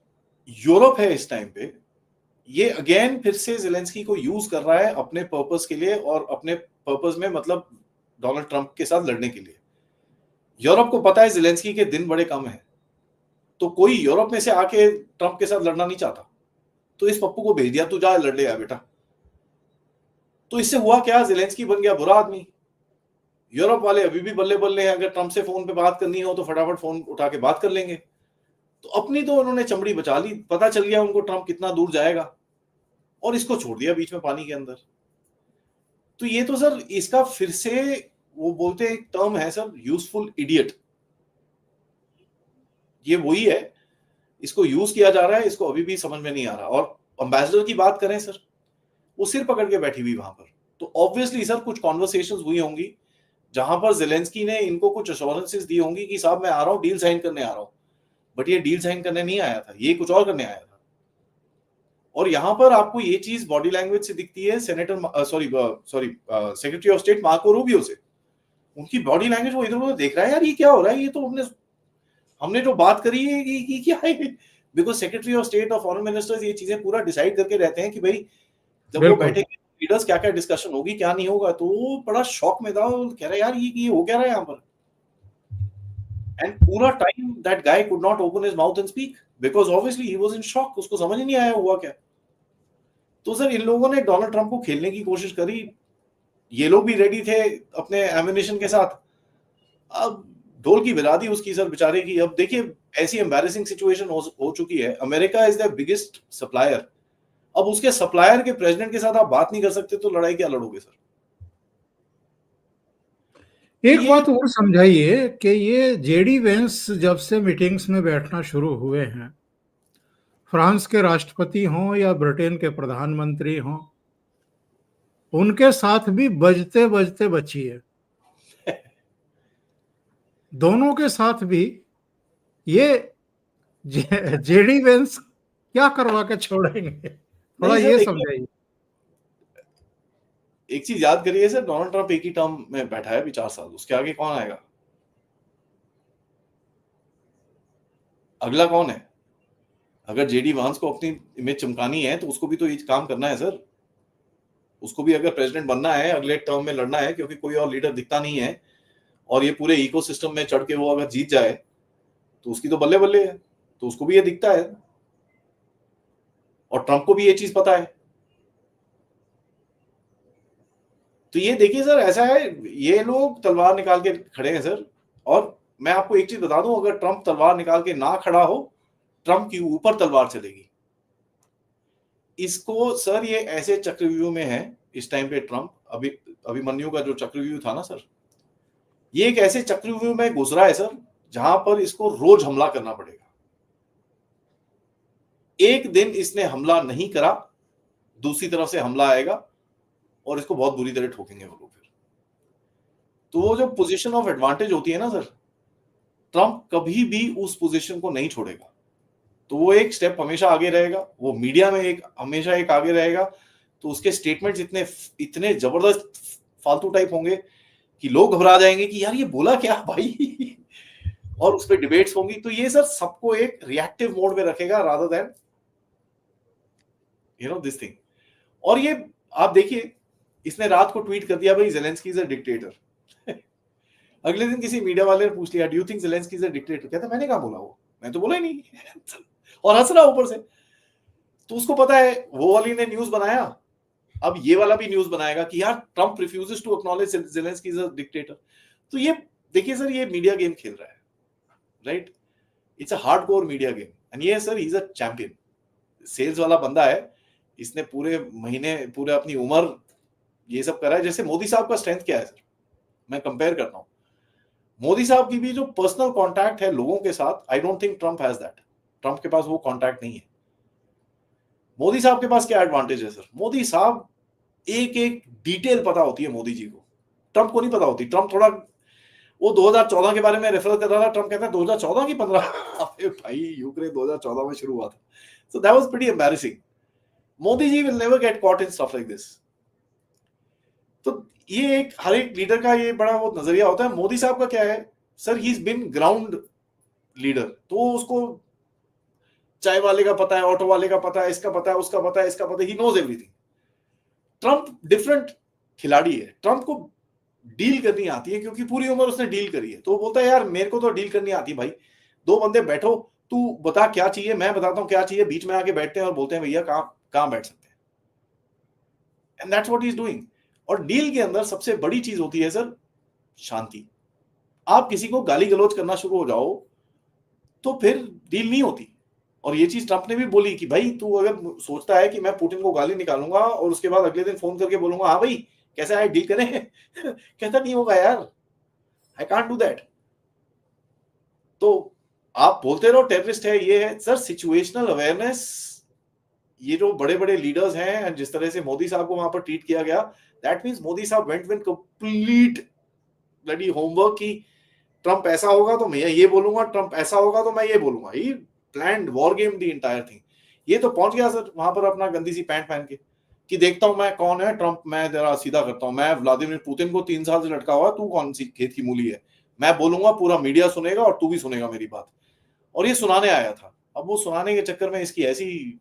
यूरोप है इस टाइम पे, ये अगेन फिर से जेलेंस्की को यूज कर रहा है अपने पर्पस के लिए, और अपने पर्पस में मतलब डोनाल्ड ट्रंप के साथ लड़ने के लिए। यूरोप को पता है जेलेंस्की के दिन बड़े कम हैं, तो कोई यूरोप में से आके ट्रंप के साथ लड़ना नहीं चाहता, तो इस पप्पू को भेज दिया, तू जा लड़ ले आ बेटा। तो इससे हुआ क्या, जेलेंस्की बन गया बुरा आदमी। यूरोप वाले अभी भी बल्ले बल्ले हैं, अगर ट्रंप से फोन पे बात करनी हो तो फटाफट फोन उठा के बात कर लेंगे। तो अपनी तो उन्होंने चमड़ी बचा ली, पता चल गया उनको ट्रंप कितना दूर जाएगा, और इसको छोड़ दिया बीच में पानी के अंदर। तो ये तो सर इसका फिर से वो बोलते हैं एक टर्म है सर, यूजफुल इडियट। ये वही है, इसको यूज किया जा रहा है, इसको अभी भी समझ में नहीं आ रहा। एम्बेसडर की बात करें सर, वो सिर पकड़ के बैठी हुई वहां पर। तो ऑब्वियसली सर कुछ कॉन्वर्सेशंस हुई होंगी जहां पर जेलेंस्की ने इनको कुछ अश्योरेंसेस दी होंगी कि साहब मैं आ रहा हूं, डील साइन करने आ रहा हूं, बट ये डील साइन करने नहीं आया था, ये कुछ और करने आया था। और यहां पर आपको ये चीज बॉडी लैंग्वेज से दिखती है secretary of state Marco Rubio से। उनकी बॉडी लैंग्वेज, वो इधर उधर देख रहा है, यार ये क्या हो रहा है, ये तो हमने जो बात करी है ये क्या है। बिकॉज सेक्रेटरी ऑफ स्टेट और फॉरेन मिनिस्टर्स ये चीजें पूरा डिसाइड करके रहते हैं कि भाई जब वो बैठे लीडर्स क्या क्या डिस्कशन होगी क्या नहीं होगा। तो वो बड़ा शॉक में था, कह रहा है यार ये हो क्या रहा है यहाँ पर। एंड पूरा time that guy could not open his mouth and speak because obviously he was in shock, उसको समझ ही नहीं आया हुआ क्या। तो सर इन लोगों ने डोनाल्ड ट्रंप को खेलने की कोशिश करी, ये लोग भी रेडी थे अपने एम्युनिशन के साथ। अब ढोल की बजा दी उसकी सर बेचारे की। अब देखिए ऐसी एम्बैरेसिंग सिचुएशन हो चुकी है, America is the biggest supplier. अब उसके सप्लायर के प्रेसिडेंट के साथ आप बात नहीं कर सकते तो लड़ाई क्या लड़ोगे सर। एक बात और समझाइए कि ये जेडी वेंस जब से मीटिंग्स में बैठना शुरू हुए हैं, फ्रांस के राष्ट्रपति हों या ब्रिटेन के प्रधानमंत्री हों, उनके साथ भी बजते बजते बची है। दोनों के साथ भी ये जेडी वेंस क्या करवा के छोड़ेंगे, थोड़ा ये समझाइए। एक चीज याद करिए सर, डोनाल्ड ट्रंप एक ही टर्म में बैठा है अभी 4 साल, उसके आगे कौन आएगा, अगला कौन है। अगर जेडी वांस को अपनी इमेज चमकानी है तो उसको भी तो ये काम करना है सर। उसको भी अगर प्रेसिडेंट बनना है, अगले टर्म में लड़ना है, क्योंकि कोई और लीडर दिखता नहीं है और ये पूरे इकोसिस्टम में चढ़ के वो अगर जीत जाए तो उसकी तो बल्ले बल्ले है। तो उसको भी ये दिखता है और ट्रंप को भी ये चीज पता है। तो ये देखिए सर ऐसा है, ये लोग तलवार निकाल के खड़े हैं सर। और मैं आपको एक चीज बता दूं, अगर ट्रंप तलवार निकाल के ना खड़ा हो, ट्रंप के ऊपर तलवार चलेगी। इसको सर ये ऐसे चक्रव्यूह में है इस टाइम पे ट्रंप, अभिमन्यु का जो चक्रव्यूह था ना सर, ये एक ऐसे चक्रव्यूह में गुजरा है सर जहां पर इसको रोज हमला करना पड़ेगा। एक दिन इसने हमला नहीं करा, दूसरी तरफ से हमला आएगा और इसको बहुत बुरी तरह ठोकेंगे वो लोग फिर। तो वो जो पोजीशन ऑफ एडवांटेज होती है ना सर, ट्रंप कभी भी उस पोजीशन को नहीं छोड़ेगा। तो वो एक स्टेप हमेशा आगे रहेगा, वो मीडिया में एक हमेशा एक आगे रहेगा। तो उसके स्टेटमेंट्स इतने जबरदस्त फालतू टाइप होंगे कि लोग घबरा जाएंगे कि यार ये बोला क्या भाई। और उस पर डिबेट्स होंगी। तो ये सर सबको एक रिएक्टिव मोड में रखेगा रादर देन दिस थिंग। और ये आप देखिए, इसने रात को ट्वीट कर दिया भाई ज़ेलेंस्की इज अ डिक्टेटर। अगले दिन किसी मीडिया वाले ने पूछ लिया do you think Zelensky is a dictator, कहता मैंने कहा बोला वो, मैं तो बोला ही नहीं। और हंस रहा ऊपर से। तो उसको पता है वो वाली ने न्यूज बनाया, अब ये वाला भी न्यूज बनाएगा कि यार Trump refuses to acknowledge Zelensky is a dictator. तो ये देखिए सर, ये मीडिया गेम खेल रहा है, right. It's a hardcore media game and ये sir he is a champion, sales वाला बंदा है। इसने पूरे महीने पूरे अपनी उम्र ये सब करा है। जैसे मोदी साहब का स्ट्रेंथ क्या है सर, मैं कंपेयर करता हूं, मोदी साहब की भी जो पर्सनल कांटेक्ट है लोगों के साथ, I don't think Trump has that. Trump के पास वो कांटेक्ट नहीं है। मोदी साहब के पास क्या एडवांटेज है सर, मोदी साहब एक एक डिटेल पता होती है मोदी जी को, ट्रंप को नहीं पता होती। ट्रंप थोड़ा वो 2014 के बारे में रेफर कर रहा था, ट्रंप कहता है 2014 की 15। अरे भाई यूक्रेन 2014 में शुरू हुआ था। So that was pretty embarrassing. Modi ji will never get caught in stuff like this. तो ये एक हर एक लीडर का ये बड़ा वो नजरिया होता है। मोदी साहब का क्या है sir, he is been ground leader. तो उसको चाय वाले का पता है, ऑटो वाले का पता है, इसका पता है, उसका पता है, इसका पता है, he knows everything. Trump different खिलाड़ी है। ट्रंप को डील करनी आती है क्योंकि पूरी उम्र उसने डील करी है। तो वो बोलता है यार मेरे को तो डील करनी आती है भाई, दो बंदे बैठो, तू बता क्या चाहिए, मैं बताता हूं क्या चाहिए, बीच में आके बैठते हैं और बोलते हैं भैया कहां बैठ सकते हैं। And that's what he is doing. और डील के अंदर सबसे बड़ी चीज होती है सर शांति। आप किसी को गाली गलौज करना शुरू हो जाओ तो फिर डील नहीं होती। और ये चीज ट्रंप ने भी बोली कि भाई तू अगर सोचता है कि मैं पुतिन को गाली निकालूंगा और उसके बाद अगले दिन फोन करके बोलूंगा हाँ भाई कैसा है डील करें, कहता नहीं होगा यार, आई कांट डू दैट। तो आप बोलते रहो टेररिस्ट है ये है सर, सिचुएशनल अवेयरनेस ये जो बड़े-बड़े लीडर्स हैं, जिस तरह से मोदी साहब को वहां पर ट्रीट किया गया, दैट मीन्स मोदी साहब went with complete bloody homework कि ट्रम्प ऐसा होगा तो मैं ये बोलूंगा, ट्रम्प ऐसा होगा तो मैं ये बोलूंगा। He planned war game the entire thing. ये तो पहुंच गया सर वहां पर अपना गंदी सी पैंट पहन के कि देखता हूं मैं कौन है ट्रम्प, मैं जरा सीधा करता हूं, मैं व्लादिमीर पुतिन को 3 साल से लटका हुआ, तू कौन सी खेत की मूली है, मैं बोलूंगा पूरा मीडिया सुनेगा और तू भी सुनेगा मेरी बात। और ये सुनाने आया था। अब वो सुनाने के चक्कर में इसकी ऐसी,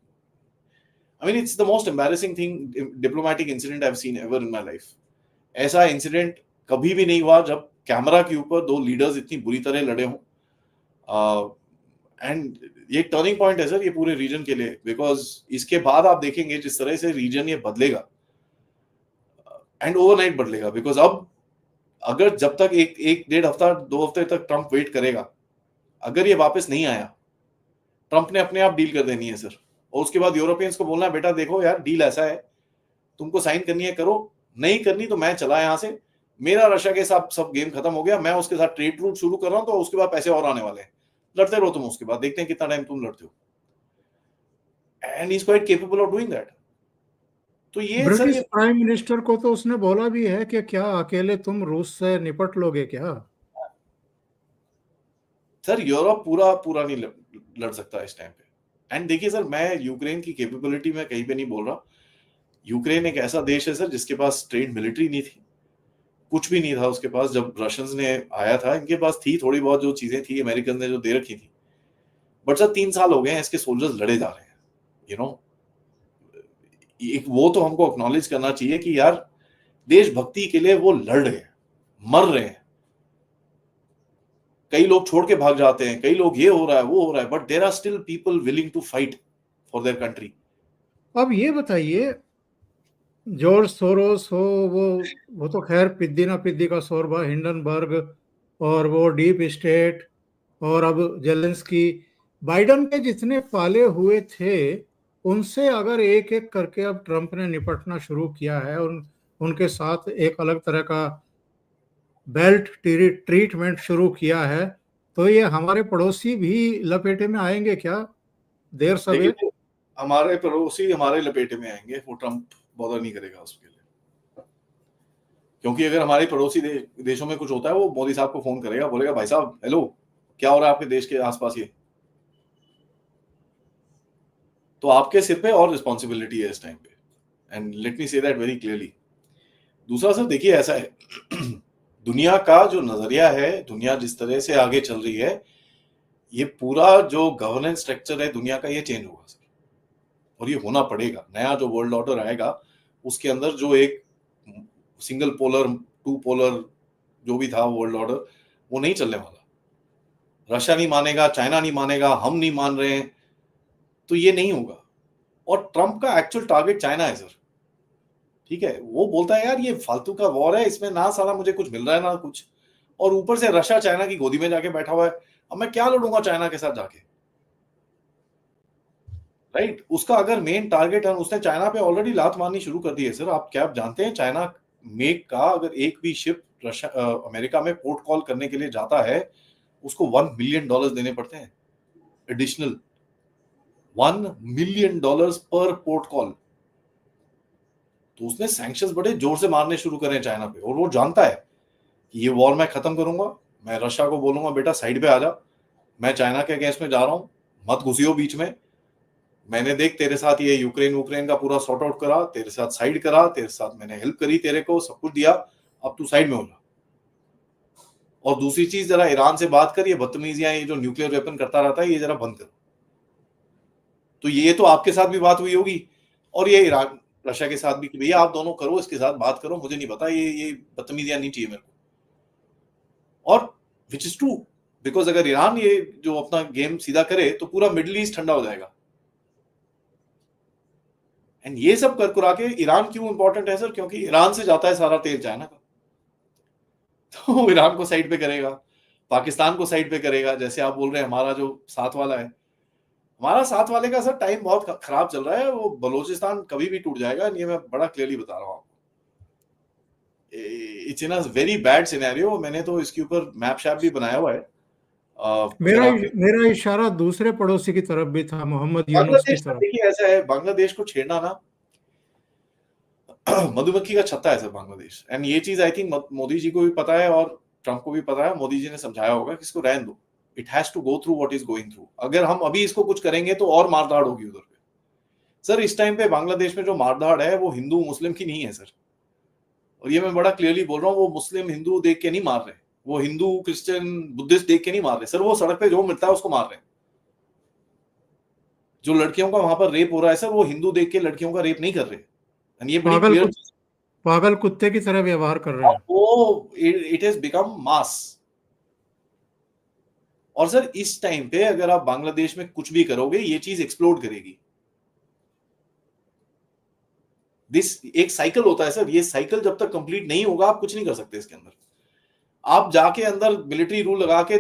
I mean, it's the most embarrassing thing, diplomatic incident I've seen ever in my life. ऐसा इंसिडेंट कभी भी नहीं हुआ जब कैमरा के ऊपर दो लीडर्स इतनी बुरी तरह लड़े हों। एंड ये टर्निंग पॉइंट है सर ये पूरे रीजन के लिए, बिकॉज इसके बाद आप देखेंगे जिस तरह से रीजन ये बदलेगा एंड ओवरनाइट बदलेगा। बिकॉज अब अगर जब तक एक डेढ़ हफ्ता 2 हफ्ते तक ट्रम्प वेट करेगा, अगर ये वापस नहीं आया, ट्रम्प ने अपने आप डील कर देनी है सर। और उसके बाद यूरोपियंस को बोलना है बेटा देखो यार डील ऐसा है, तुमको साइन करनी है करो, नहीं करनी तो मैं चला यहां से, मेरा रशिया के साथ सब गेम खत्म हो गया, मैं उसके साथ ट्रेड रूट शुरू कर रहा हूं, तो उसके बाद पैसे और आने वाले हैं, लड़ते रहो तुम, उसके बाद देखते हैं कितना टाइम तुम लड़ते हो। And he is quite capable of doing that. तो ये सर ब्रिटिश प्राइम मिनिस्टर को तो उसने बोला भी है कि क्या अकेले तुम रूस से निपट लोगे क्या? सर यूरोप पूरा पूरा नहीं लड़ सकता इस टाइम पे। एंड देखिए सर मैं यूक्रेन की कैपेबिलिटी में कहीं पे नहीं बोल रहा, यूक्रेन एक ऐसा देश है सर जिसके पास ट्रेंड मिलिट्री नहीं थी, कुछ भी नहीं था उसके पास। जब रशियंस ने आया था इनके पास थी थोड़ी बहुत जो चीजें थी, अमेरिकन ने जो दे रखी थी, बट सर 3 साल हो गए हैं इसके सोल्जर्स लड़े जा रहे हैं। यू नो एक वो तो हमको एक्नॉलेज करना चाहिए कि यार देशभक्ति के लिए वो लड़ रहे हैं, मर रहे हैं। कई लोग छोड़ के भाग जाते हैं, कई लोग ये हो रहा है वो हो रहा है, but there are still people willing to fight for their country. अब ये बताइए, जॉर्ज सोरोस हो, वो तो खैर पिद्दी ना पिद्दी का शोरबा, हिंडनबर्ग और वो डीप स्टेट, और अब जेलेंस्की, बाइडन के जितने पाले हुए थे उनसे अगर एक एक करके अब ट्रंप ने निपटना शुरू किया है, उनके साथ एक अलग तरह का बेल्ट ट्रीटमेंट शुरू किया है, तो ये हमारे पड़ोसी भी लपेटे में आएंगे क्या देर सवेर? देखिए हमारे पड़ोसी हमारे लपेटे में आएंगे, वो ट्रम्प बॉदर नहीं करेगा उसके लिए। क्योंकि अगर हमारे पड़ोसी देशों में कुछ होता है वो मोदी साहब को फोन करेगा, बोलेगा भाई साहब हेलो क्या हो रहा है आपके देश के आसपास, ये तो आपके सिर पे और रिस्पॉन्सिबिलिटी है इस टाइम पे। And let me say that very clearly. दूसरा सर देखिए ऐसा है दुनिया का जो नजरिया है, दुनिया जिस तरह से आगे चल रही है, ये पूरा जो गवर्नेंस स्ट्रक्चर है दुनिया का ये चेंज होगा सर, और ये होना पड़ेगा। नया जो वर्ल्ड ऑर्डर आएगा उसके अंदर जो एक सिंगल पोलर 2 पोलर जो भी था वर्ल्ड ऑर्डर वो नहीं चलने वाला। रशिया नहीं मानेगा, चाइना नहीं मानेगा, हम नहीं मान रहे हैं, तो ये नहीं होगा। और ट्रम्प का एक्चुअल टारगेट चाइना है सर, ठीक है। वो बोलता है यार ये फालतू का वॉर है, इसमें ना साला मुझे कुछ मिल रहा है ना कुछ, और ऊपर से रशिया चाइना की गोदी में जाके बैठा हुआ है, अब मैं क्या लड़ूंगा चाइना के साथ जाके, राइट। उसका अगर मेन टारगेट है, उसने चाइना पे ऑलरेडी लात मारनी शुरू कर दी है सर। आप क्या जानते हैं चाइना मेक का अगर एक भी शिप रशिया अमेरिका में पोर्ट कॉल करने के लिए जाता है उसको $1 मिलियन देने पड़ते हैं एडिशनल, $1 मिलियन पर पोर्ट कॉल। तो उसने सैंक्शंस बड़े जोर से मारने शुरू करे चाइना पे, और वो जानता है कि ये वॉर मैं खत्म करूंगा, मैं रशिया को बोलूंगा बेटा साइड पे आ जा, मैं चाइना के अगेंस्ट में जा रहा हूं, मत घुसियो बीच में, मैंने देख तेरे साथ ये यूक्रेन का पूरा सॉर्ट आउट करा, तेरे साथ साइड करा, तेरे साथ मैंने हेल्प करी, तेरे को सब कुछ दिया, अब तू साइड में हो जा। और दूसरी चीज जरा ईरान से बात कर, ये बदतमीजियां ये जो न्यूक्लियर वेपन करता रहता है ये जरा बंद करो। तो ये तो आपके साथ भी बात हुई होगी, और ये ईरान रशिया के साथ भी कि भैया आप दोनों करो, इसके साथ बात करो, मुझे नहीं पता, ये बदतमीजियां नहीं चाहिए मेरे को। और विच इज ट्रू, बिकॉज अगर ईरान ये जो अपना गेम सीधा करे तो पूरा मिडिल ईस्ट ठंडा हो जाएगा। एंड ये सब कर कुरा के ईरान क्यों इंपॉर्टेंट है सर, क्योंकि ईरान से जाता है सारा तेल चाइना का, तो ईरान को साइड पे करेगा, पाकिस्तान को साइड पे करेगा। जैसे आप बोल रहे हैं हमारा जो साथ वाला है, हमारा साथ वाले का सर टाइम बहुत खराब चल रहा है, वो बलोचिस्तान कभी भी टूट जाएगा, ये मैं बड़ा क्लियरली बता रहा हूँ आपको। It's in a very bad scenario. मैंने तो इसके ऊपर मैप शैप भी बनाया हुआ है, मेरा अगर आप मेरा इशारा दूसरे पड़ोसी की तरफ भी था, मोहम्मद यूनुस की बांग्लादेश का तरफ। देखिए ऐसा है, बांग्लादेश को छेड़ना ना मधुमक्खी का छत्ता है सर बांग्लादेश। एंड ये चीज आई थिंक मोदी जी को भी पता है और ट्रम्प को भी पता है। मोदी जी ने समझाया होगा कि इसको रहने दो, it has to go through what is going through. अगर हम अभी इसको कुछ करेंगे तो और मारधाड़ होगी उधर पे। सर इस टाइम पे बांग्लादेश में जो मारधाड़ है वो हिंदू मुस्लिम की नहीं है सर, और ये मैं बड़ा क्लियरली बोल रहा हूँ। वो मुस्लिम हिंदू देख के नहीं मार रहे, वो हिंदू क्रिश्चियन बुद्धिस्ट देख के नहीं मार रहे सर, वो सड़क पे जो मिलता है उसको मार रहे हैं। जो लड़कियों का वहां पर रेप हो रहा है सर, वो हिंदू देख के लड़कियों का रेप नहीं कर रहे। एंड ये बड़ी क्लियर, पागल कुत्ते की तरह व्यवहार कर रहे हैं। वो इट हैज बिकम मास। और सर इस टाइम पे अगर आप बांग्लादेश में कुछ भी करोगे ये चीज एक्सप्लोड करेगी। दिस एक साइकिल होता है सर, ये साइकिल जब तक कंप्लीट नहीं होगा आप कुछ नहीं कर सकते इसके अंदर। आप जाके अंदर मिलिट्री रूल लगा के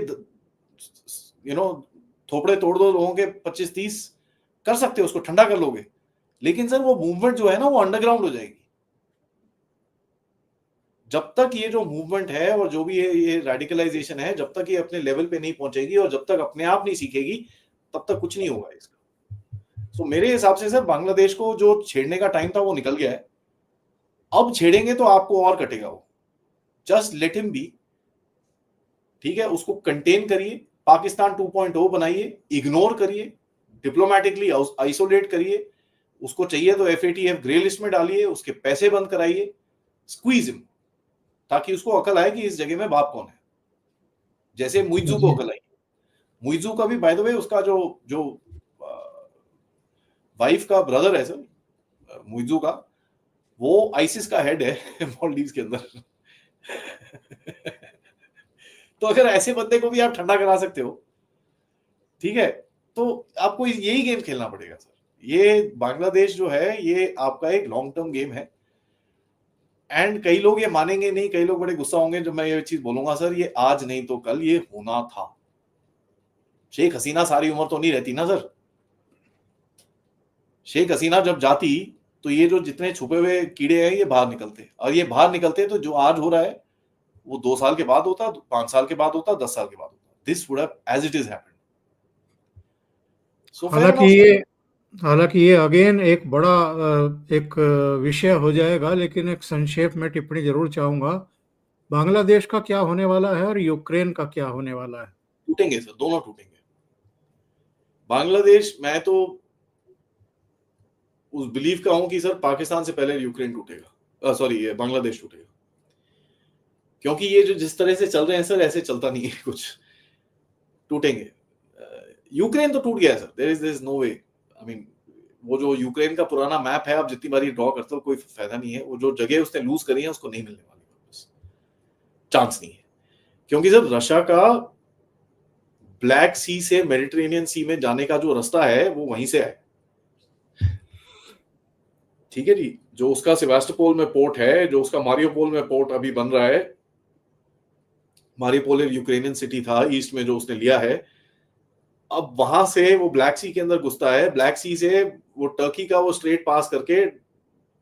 थोपड़े तोड़ दो लोगों के 25-30 कर सकते हो, उसको ठंडा कर लोगे, लेकिन सर वो मूवमेंट जो है ना वो अंडरग्राउंड हो जाएगी। जब तक ये जो मूवमेंट है और जो भी ये रेडिकलाइजेशन है, जब तक ये अपने लेवल पे नहीं पहुंचेगी और जब तक अपने आप नहीं सीखेगी तब तक कुछ नहीं होगा इसका। तो मेरे हिसाब से सर बांग्लादेश को जो छेड़ने का टाइम था वो निकल गया है। अब छेड़ेंगे तो आपको और कटेगा वो। जस्ट लेट हिम बी, ठीक है, उसको कंटेन करिए, पाकिस्तान 2.0 बनाइए, इग्नोर करिए, डिप्लोमेटिकली आइसोलेट करिए, उसको चाहिए तो FATF ग्रे लिस्ट में डालिए, उसके पैसे बंद कराइए, स्क्वीज हिम, ताकि उसको अकल आए कि इस जगह में बाप कौन है। जैसे मुइज़ू को अकल आई। मुइज़ू का भी बाय द वे उसका जो जो वाइफ का ब्रदर है सर मुइज़ू का, वो आईसिस का हेड है मालदीव्स के अंदर। तो अगर ऐसे बंदे को भी आप ठंडा करा सकते हो, ठीक है, तो आपको यही गेम खेलना पड़ेगा सर। ये बांग्लादेश जो है ये आपका एक लॉन्ग टर्म गेम है। एंड कई लोग ये मानेंगे नहीं, कई लोग बड़े गुस्सा होंगे जब मैं ये चीज बोलूंगा सर, ये आज नहीं तो कल ये होना था। शेख हसीना सारी उम्र तो नहीं रहती ना सर। शेख हसीना जब जाती तो ये जो जितने छुपे हुए कीड़े हैं ये बाहर निकलते, और ये बाहर निकलते तो जो आज हो रहा है वो 2 साल के बाद होता, 5 साल के बाद होता, 10 साल के बाद होता। This would have as it is happened. So हालांकि ये अगेन एक बड़ा एक विषय हो जाएगा, लेकिन एक संक्षेप में टिप्पणी जरूर चाहूंगा। बांग्लादेश का क्या होने वाला है और यूक्रेन का क्या होने वाला है? टूटेंगे सर, दोनों टूटेंगे। बांग्लादेश, मैं तो उस बिलीव का हूं कि सर पाकिस्तान से पहले यूक्रेन टूटेगा, सॉरी ये बांग्लादेश टूटेगा। क्योंकि ये जो जिस तरह से चल रहे हैं सर, ऐसे चलता नहीं है कुछ। टूटेंगे। यूक्रेन तो टूट गया sir, there is no way. I mean वो जो यूक्रेन का पुराना मैप है, आप जितनी बारी ड्रॉ करते हो कोई फायदा नहीं है। वो जो जगह उसने लूज करी है उसको नहीं मिलने वाली, चांस नहीं है। क्योंकि सर रशिया का ब्लैक सी से मेडिटेरेनियन सी में जाने का जो रास्ता है वो वहीं से है, ठीक है जी। जो उसका सेवास्टोपोल में पोर्ट है, जो उसका मारियोपोल में पोर्ट अभी बन रहा है, मारियोपोल यूक्रेनियन सिटी था ईस्ट में जो उसने लिया है, अब वहां से वो ब्लैक सी के अंदर घुसता है, ब्लैक सी से वो टर्की का वो स्ट्रेट पास करके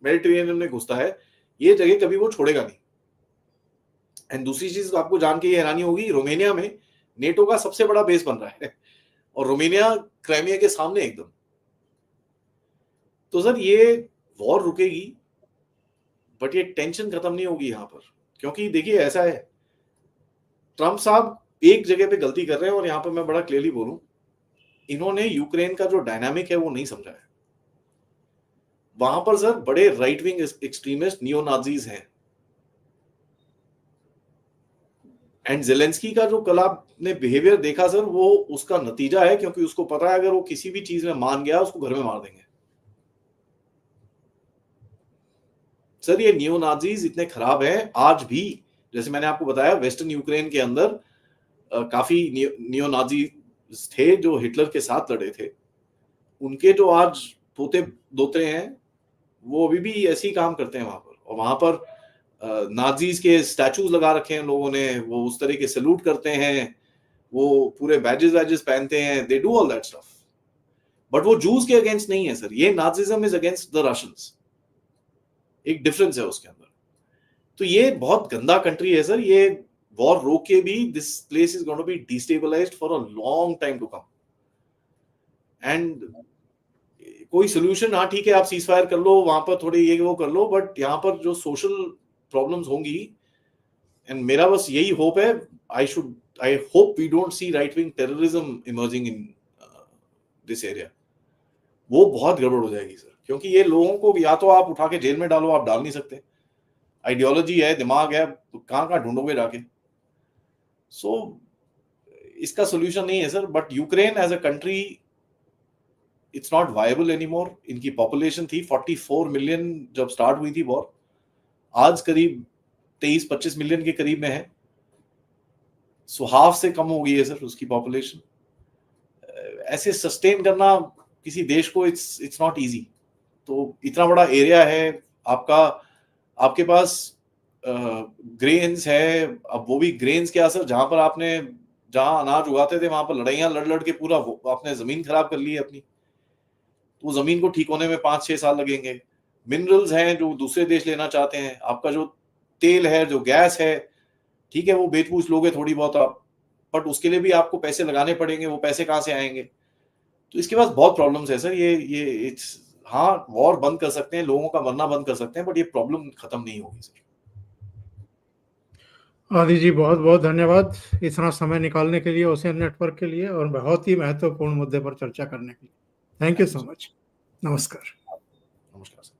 मेडिटेरेनियन में घुसता है। ये जगह कभी वो छोड़ेगा नहीं। एंड दूसरी चीज आपको जान के ये हैरानी होगी, रोमानिया में नेटो का सबसे बड़ा बेस बन रहा है, और रोमानिया क्राइमिया के सामने एकदम। तो सर ये वॉर रुकेगी, बट ये टेंशन खत्म नहीं होगी यहां पर। क्योंकि देखिए ऐसा है, ट्रम्प साहब एक जगह पे गलती कर रहे हैं, और यहां पर मैं बड़ा क्लियरली बोलूं, इन्होंने यूक्रेन का जो डायनामिक है वो नहीं समझा है। वहां पर सर बड़े right wing extremist neo Nazis हैं। एंड जेलेंस्की का जो कल आपने बिहेवियर देखा सर, वो उसका नतीजा है। क्योंकि उसको पता है अगर वो किसी भी चीज में मान गया उसको घर में मार देंगे। सर ये नियो नाजीज इतने खराब हैं आज भी। जैसे मैंने आपको बताया वेस्टर्न यूक्रेन के अंदर काफी नियो नाजी थे जो हिटलर के साथ लड़े थे। उनके जो आज पोते दोते हैं वो अभी भी ऐसे ही काम करते हैं वहां पर। और वहां पर नाजीज के स्टैचूज लगा रखे हैं लोगों ने, वो उस तरह के सैल्यूट करते हैं, वो पूरे बैजेस पहनते हैं, they do all that stuff. But वो जूस के अगेंस्ट नहीं है सर, ये Nazism is against the Russians. एक डिफरेंस है उसके अंदर। तो ये बहुत गंदा कंट्री है सर। ये वॉर रोक के भी this place is going to be destabilised for a long time to come. And कोई सोल्यूशन, हाँ ठीक है आप सीज फायर कर लो, वहां पर थोड़ी ये वो कर लो, बट यहाँ पर जो सोशल प्रॉब्लम्स होंगी, एंड मेरा बस यही होप है, I hope we don't see right wing terrorism emerging in this area. वो बहुत गड़बड़ हो जाएगी सर, क्योंकि ये लोगों को या तो आप उठा के जेल में डालो, आप डाल नहीं सकते, आइडियोलॉजी है, दिमाग है, तो कहाँ ढूंढोगे जाके। सो इसका सोल्यूशन नहीं है sir, but Ukraine as a country it's not viable anymore. इनकी पॉपुलेशन थी 44 मिलियन जब स्टार्ट हुई थी वॉर, आज करीब 23-25 मिलियन के करीब में है। सो हाफ से कम हो गई है सर उसकी पॉपुलेशन। ऐसे सस्टेन करना किसी देश को इट्स नॉट इजी। तो इतना बड़ा एरिया है आपका, आपके पास ग्रेन्स है, अब वो भी ग्रेन्स क्या सर, जहां पर आपने जहां अनाज उगाते थे वहां पर लड़ाइयां लड़ लड़ के पूरा आपने जमीन खराब कर ली है अपनी, तो जमीन को ठीक होने में 5-6 साल लगेंगे। मिनरल्स हैं जो दूसरे देश लेना चाहते हैं, आपका जो तेल है, जो गैस है, ठीक है वो बेच बूझ लोगे थोड़ी बहुत आप, बट उसके लिए भी आपको पैसे लगाने पड़ेंगे, वो पैसे कहाँ से आएंगे। तो इसके पास बहुत प्रॉब्लम्स है सर। ये इट्स, हाँ वॉर बंद कर सकते हैं, लोगों का मरना बंद कर सकते हैं, बट ये प्रॉब्लम खत्म नहीं होगी सर। आदि जी बहुत बहुत धन्यवाद इतना समय निकालने के लिए ओशियन नेटवर्क के लिए, और बहुत ही महत्वपूर्ण मुद्दे पर चर्चा करने के लिए। Thank you so much. नमस्कार। नमस्कार सर।